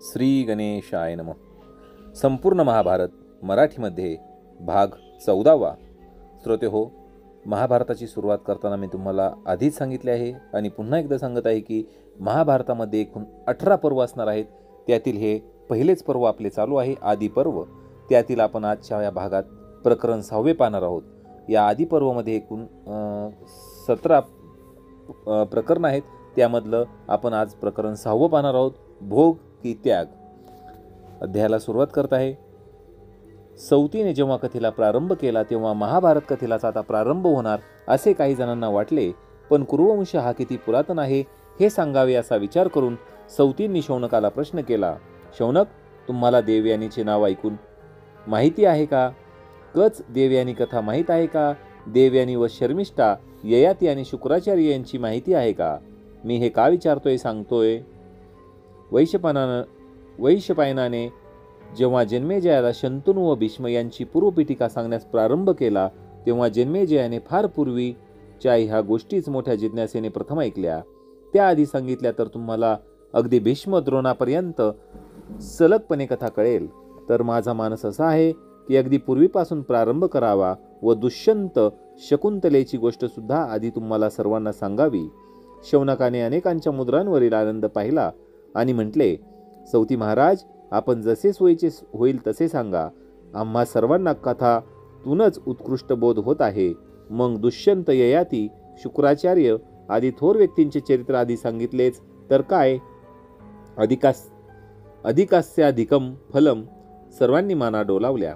श्री गणेशाय नमः. संपूर्ण महाभारत मराठीमध्ये भाग 14वा. श्रोते हो, महाभारताची सुरुवात करताना मी तुम्हाला आधीच सांगितले आहे आणि पुन्हा एकदा सांगत आहे की महाभारतामध्ये एकूण 18 पर्व असणार आहेत. त्यातील हे पहिलेच पर्व आपले चालू आहे, आदी पर्व. त्यातील आपण आजच्या या भागात प्रकरण 6वे पाहणार आहोत. या आदी पर्वामध्ये एकूण 17 प्रकरण आहेत. त्यामधलं आपण आज प्रकरण 6वं पाहणार आहोत, भोग की त्याग. अध्यायाला सुरुवात करत आहे. सौतीने जेव्हा कथेला प्रारंभ केला तेव्हा महाभारत कथेलाच आता प्रारंभ होणार असे काही जणांना वाटले. पण कुरुवंश हा किती पुरातन आहे हे सांगावे असा विचार करून सौतींनी शौनकाला प्रश्न केला. शौनक, तुम्हाला देवयानीचे नाव ऐकून माहिती आहे का? कच देवयानी कथा माहीत आहे का? देवयानी व शर्मिष्ठा, ययाती आणि शुक्राचार्य यांची माहिती आहे का? मी हे का विचारतोय सांगतोय. वैशपायनाने जेव्हा जन्मेजयाला शंतनू व भीष्म यांची पूर्वपीठिका सांगण्यास प्रारंभ केला तेव्हा जन्मेजयाने फार पूर्वीच्या ह्या गोष्टीच मोठ्या जिज्ञासेने प्रथम ऐकल्या. त्याआधी सांगितल्या तर तुम्हाला अगदी भीष्म द्रोणापर्यंत सलगपणे कथा कळेल. तर माझा मानस असा आहे की अगदी पूर्वीपासून प्रारंभ करावा व दुष्यंत शकुंतलेची गोष्ट सुद्धा आधी तुम्हाला सर्वांना सांगावी. शौनकाने अनेकांच्या मुद्रांवरील आनंद पाहिला आणि म्हटले, सौती महाराज, आपण जसे सोयीचे होईल तसे सांगा. आम्हा सर्वांना कथातूनच उत्कृष्ट बोध होत आहे. मग दुष्यंत, ययाती, शुक्राचार्य आदी थोर व्यक्तींचे चरित्र आधी सांगितलेच तर काय. अधिकास्याधिकम फलम. सर्वांनी माना डोलावल्या.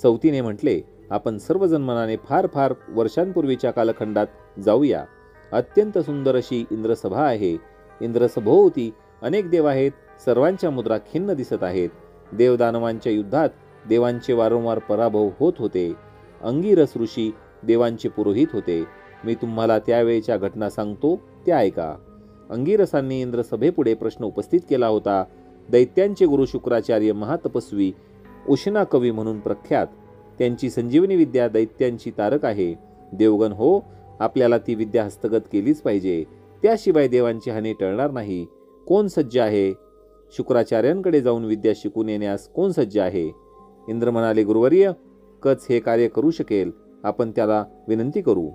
सौतीने म्हटले, आपण सर्वजण मनाने फार फार वर्षांपूर्वीच्या कालखंडात जाऊया. अत्यंत सुंदर अशी इंद्रसभा आहे. इंद्रसभोवती अनेक देव आहेत. सर्वांच्या मुद्रा खिन्न दिसत आहेत. देवदानवांच्या युद्धात देवांचे वारंवार पराभव होत होते. अंगिरस ऋषी देवांचे पुरोहित होते. मी तुम्हाला त्यावेळेच्या घटना सांगतो, त्या ऐका. अंगिरसांनी इंद्रसभेपुढे प्रश्न उपस्थित केला होता. दैत्यांचे गुरु शुक्राचार्य महातपस्वी, उष्णा कवी म्हणून प्रख्यात. त्यांची संजीवनी विद्या दैत्यांची तारक आहे. देवगण हो, आपल्याला ती विद्या हस्तगत केलीच पाहिजे. त्याशिवाय देवांची हानी टळणार नाही. कोण सज्ज आहे? शुक्राचार्यांकडे जाऊन विद्या शिकून येण्यास कोण सज्ज आहे? इंद्र म्हणाले, गुरुवर्य, कच हे कार्य करू शकेल. आपण त्याला विनंती करू.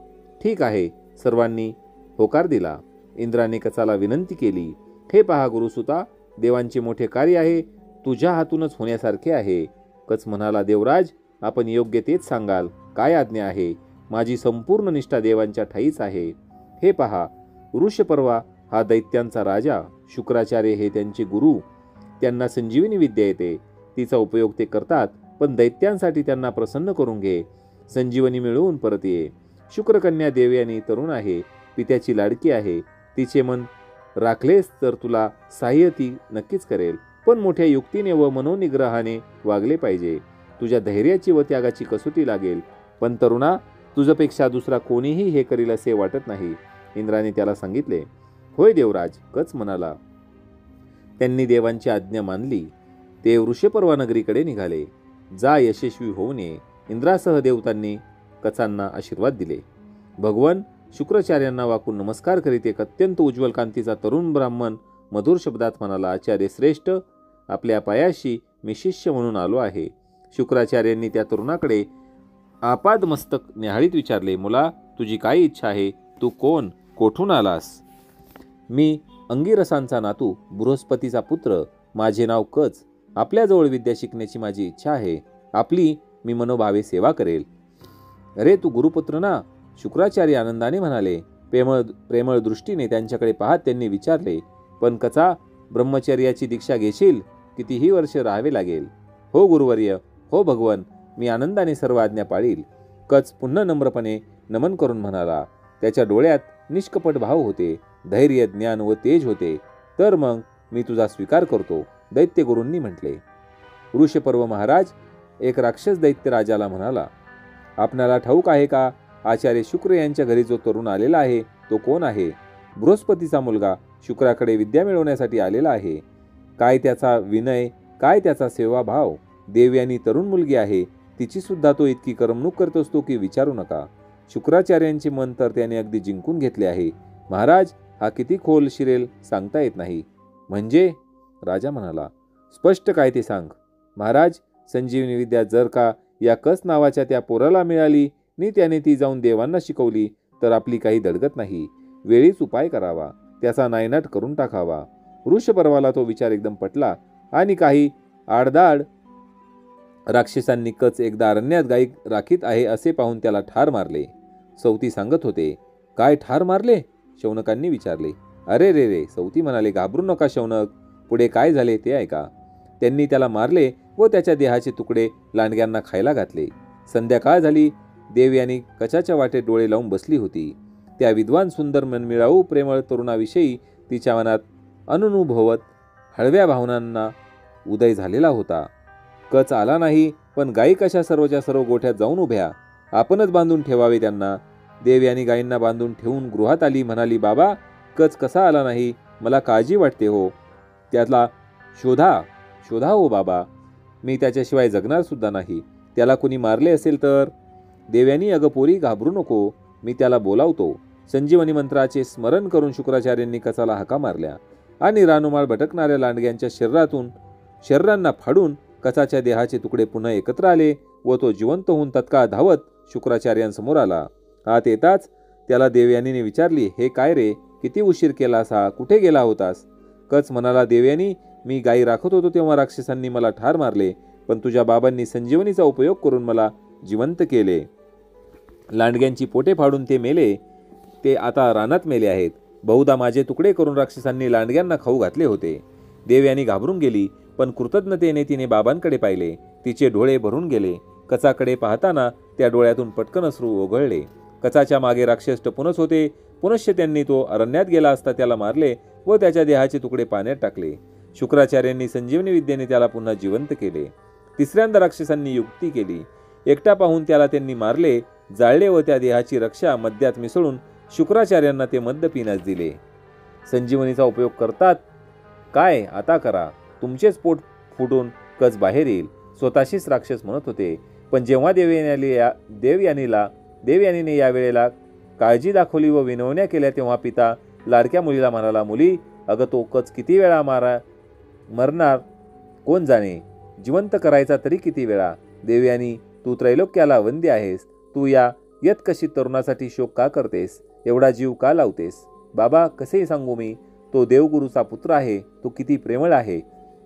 ठीक आहे. सर्वांनी होकार दिला. इंद्राने कचाला विनंती केली. हे पहा गुरुसुता, देवांचे मोठे कार्य आहे. तुझ्या हातूनच होण्यासारखे आहे. कच म्हणाला, देवराज, आपण योग्य तेच सांगाल. काय आज्ञा आहे? माझी संपूर्ण निष्ठा देवांच्या ठाईच आहे. हे पहा, ऋषपर्वा हा दैत्यांचा राजा. शुक्राचार्य हे त्यांचे गुरु. त्यांना संजीवनी विद्या येते. तिचा उपयोग ते करतात. पण दैत्यांसाठी त्यांना प्रसन्न करून घे. संजीवनी मिळवून परत ये. शुक्रकन्या देवयानी तरुण आहे. पित्याची लाडकी आहे. तिचे मन राखलेस तर तुला सहाय्य ती नक्कीच करेल. पण मोठ्या युक्तीने व मनोनिग्रहाने वागले पाहिजे. तुझ्या धैर्याची व त्यागाची कसोटी लागेल. पण तरुणा, तुझ्यापेक्षा दुसरा कोणीही हे करील असे वाटत नाही. इंद्राने त्याला सांगितले. होय देवराज, कच म्हणाला. त्यांनी देवांची आज्ञा मानली. ते ऋषपर्वा नगरीकडे निघाले. जा, यशस्वी होऊन ये. इंद्रासह देवतांनी कचांना आशीर्वाद दिले. भगवान शुक्राचार्यांना वाकून नमस्कार करीत एक अत्यंत उज्ज्वल कांतीचा तरुण ब्राह्मण मधुर शब्दात म्हणाला, आचार्य श्रेष्ठ, आपल्या पायाशी मी शिष्य म्हणून आलो आहे. शुक्राचार्यांनी त्या तरुणाकडे आपादमस्तक न्याहाळीत विचारले, मुला, तुझी काय इच्छा आहे? तू कोण? कोठून आलास? मी अंगिरसांचा नातू, बृहस्पतीचा पुत्र. माझे नाव कच. आपल्याजवळ विद्या शिकण्याची माझी इच्छा आहे. आपली मी मनोभावे सेवा करेल. अरे, तू गुरुपुत्र ना? शुक्राचार्य आनंदाने म्हणाले. प्रेमळ दृष्टीने त्यांच्याकडे पाहत त्यांनी विचारले, पण कचा, ब्रह्मचर्याची दीक्षा घेशील? कितीही वर्ष राहावे लागेल. हो गुरुवर्य, हो भगवन, मी आनंदाने सर्व आज्ञा पाळील. कच पुन्हा नम्रपणे नमन करून म्हणाला. त्याच्या डोळ्यात निष्कपट भाव होते. धैर्य, ज्ञान व तेज होते. तर मग मी तुझा स्वीकार करतो, दैत्यगुरूंनी म्हटले. ऋषपर्व महाराज एक राक्षस दैत्य राजाला म्हणाला, आपणाला ठाऊक आहे का, आचार्य शुक्र यांच्या घरी जो तरुण आलेला आहे तो कोण आहे? बृहस्पतीचा मुलगा शुक्राकडे विद्या मिळवण्यासाठी आलेला आहे. काय त्याचा विनय, काय त्याचा सेवाभाव. देवयानी तरुण मुलगी आहे. तिची सुद्धा तो इतकी करमणूक करत असतो की विचारू नका. शुक्राचार्यांचे मन तर त्याने अगदी जिंकून घेतले आहे. महाराज, हा किती खोल शिरेल सांगता येत नाही. म्हणजे? राजा म्हणाला, स्पष्ट काय ते सांग. महाराज, संजीवनी विद्या जर का या कस नावाच्या त्या पोराला मिळाली आणि त्याने ती जाऊन देवांना शिकवली तर आपली काही दडगत नाही. वेळीच उपाय करावा, त्याचा नायनाट करून टाकावा. वृषपर्वाला तो विचार एकदम पटला आणि काही आडदाड राक्षसांनी कच एकदा अरण्यात गायी राखीत आहे असे पाहून त्याला ठार मारले. सौती सांगत होते. काय ठार मारले? शौनकांनी विचारले. अरे रे रे, सौती म्हणाले. घाबरू नका शौनक, पुढे काय झाले ते ऐका. त्यांनी त्याला मारले व त्याच्या देहाचे तुकडे लांडग्यांना खायला घातले. संध्याकाळ झाली. देवयानी कचाच्या वाटेत डोळे लावून बसली होती. त्या विद्वान सुंदर मनमिळाऊ प्रेमळ तरुणाविषयी तिच्या मनात अनुभवत हळव्या भावनांना उदय झालेला होता. कच आला नाही, पण गायी कशा सर्वच्या सर्व गोठ्यात जाऊन उभ्या. आपणच बांधून ठेवावे त्यांना. देवयानी गायींना बांधून ठेवून गृहात आली. म्हणाली, बाबा, कच कसा आला नाही? मला काळजी वाटते हो. त्याला शोधा हो बाबा. मी त्याच्याशिवाय जगणार सुद्धा नाही. त्याला कुणी मारले असेल तर? देवयानी, अगं पोरी, घाबरू नको, मी त्याला बोलावतो. संजीवनी मंत्राचे स्मरण करून शुक्राचार्यांनी कचाला हाका मारल्या आणि रानुमाळ भटकणाऱ्या लांडग्यांच्या शरीरांना फाडून कचाच्या देहाचे तुकडे पुन्हा एकत्र आले व तो जिवंत होऊन तत्काळ धावत शुक्राचार्यांसमोर आला. आत येताच त्याला देवयानीने विचारली, हे काय रे, किती उशीर केलास हा? कुठे गेला होतास? कच म्हणाला, देवयानी, मी गायी राखत होतो तेव्हा राक्षसांनी मला ठार मारले, पण तुझ्या बाबांनी संजीवनीचा उपयोग करून मला जिवंत केले. लांडग्यांची पोटे फाडून ते मेले. ते आता रानात मेले आहेत. बहुधा माझे तुकडे करून राक्षसांनी लांडग्यांना खाऊ घातले होते. देवयानी घाबरून गेली, पण कृतज्ञतेने तिने बाबांकडे पाहिले. तिचे डोळे भरून गेले. कचाकडे पाहताना त्या डोळ्यातून पटकन अश्रू ओघळले. कचाच्या मागे राक्षस टपूनच होते. पुनश्च त्यांनी तो अरण्यात गेला असता त्याला मारले व त्याच्या देहाचे तुकडे पाण्यात टाकले. शुक्राचार्यांनी संजीवनी विद्येने त्याला पुन्हा जिवंत केले. तिसऱ्यांदा राक्षसांनी युक्ती केली. एकटा पाहून त्याला त्यांनी मारले, जाळले व त्या देहाची रक्षा मद्यात मिसळून शुक्राचार्यांना ते मद्य पिण्यास दिले. संजीवनीचा उपयोग करतात काय? आता करा. तुमचेच पोट फुटून कच बाहेर येईल, स्वतःशीच राक्षस म्हणत होते. पण जेव्हा देवयानीने यावेळेला काळजी दाखवली व विनवण्या केल्या तेव्हा पिता लाडक्या मुलीला म्हणाला, मुली, अगं तो कच किती वेळा मरणार कोण जाणे, जिवंत करायचा तरी किती वेळा? देवयानी, तू त्रैलोक्याला वंद्य आहेस. तू या यत्कशी तरुणासाठी शोक का करतेस? एवढा जीव का लावतेस? बाबा, कसेही सांगू मी, तो देवगुरूचा पुत्र आहे. तो किती प्रेमळ आहे,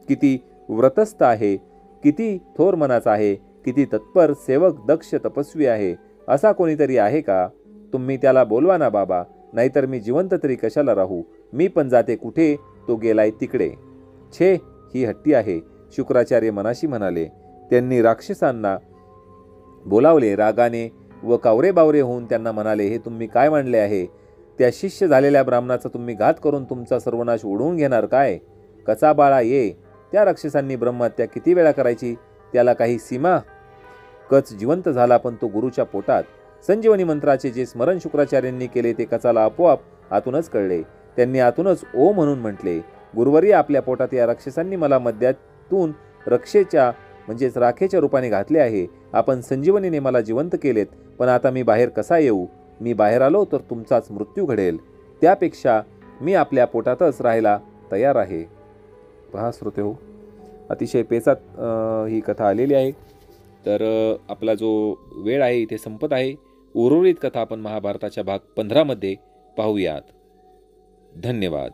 किती व्रतस्थ आहे, किती थोर मनाचा आहे, किती तत्पर सेवक दक्ष तपस्वी आहे. असा कोणीतरी आहे का? तुम्ही त्याला बोलवा ना बाबा, नाहीतर मी जिवंत तरी कशाला राहू? मी पण जाते कुठे, तो गेलाय तिकडे. छे, ही हट्टी आहे, शुक्राचार्य मनाशी म्हणाले. त्यांनी राक्षसांना बोलावले. रागाने व कावरे बावरे होऊन त्यांना म्हणाले, हे तुम्ही काय मांडले आहे? त्या शिष्य झालेल्या ब्राह्मणाचा तुम्ही घात करून तुमचा सर्वनाश उडवून घेणार काय? कचा बाळा ये. त्या राक्षसांनी ब्रह्महत्या किती वेळा करायची, त्याला काही सीमा? कच जिवंत झाला, पण तो गुरुच्या पोटात. संजीवनी मंत्राचे जे स्मरण शुक्राचार्यांनी केले ते कचाला आपोआप आतूनच कळले. त्यांनी आतूनच ओ म्हणून म्हटले, गुरुवर्य, आपल्या पोटात या राक्षसांनी मला मद्यातून रक्षेच्या म्हणजेच राखेच्या रूपाने घातले आहे. आपण संजीवनीने मला जिवंत केलेत, पण आता मी बाहेर कसा येऊ? मी बाहेर आलो तर तुमचाच मृत्यू घडेल. त्यापेक्षा मी आपल्या पोटातच राहायला तयार आहे. पहा श्रोते हो, अतिशय पेचात ही कथा आलेली आहे. तर आपला जो वेळ आहे इथे संपत आहे. उर्वरित कथा आपण महाभारताच्या भाग 15 मध्ये पाहूयात. धन्यवाद.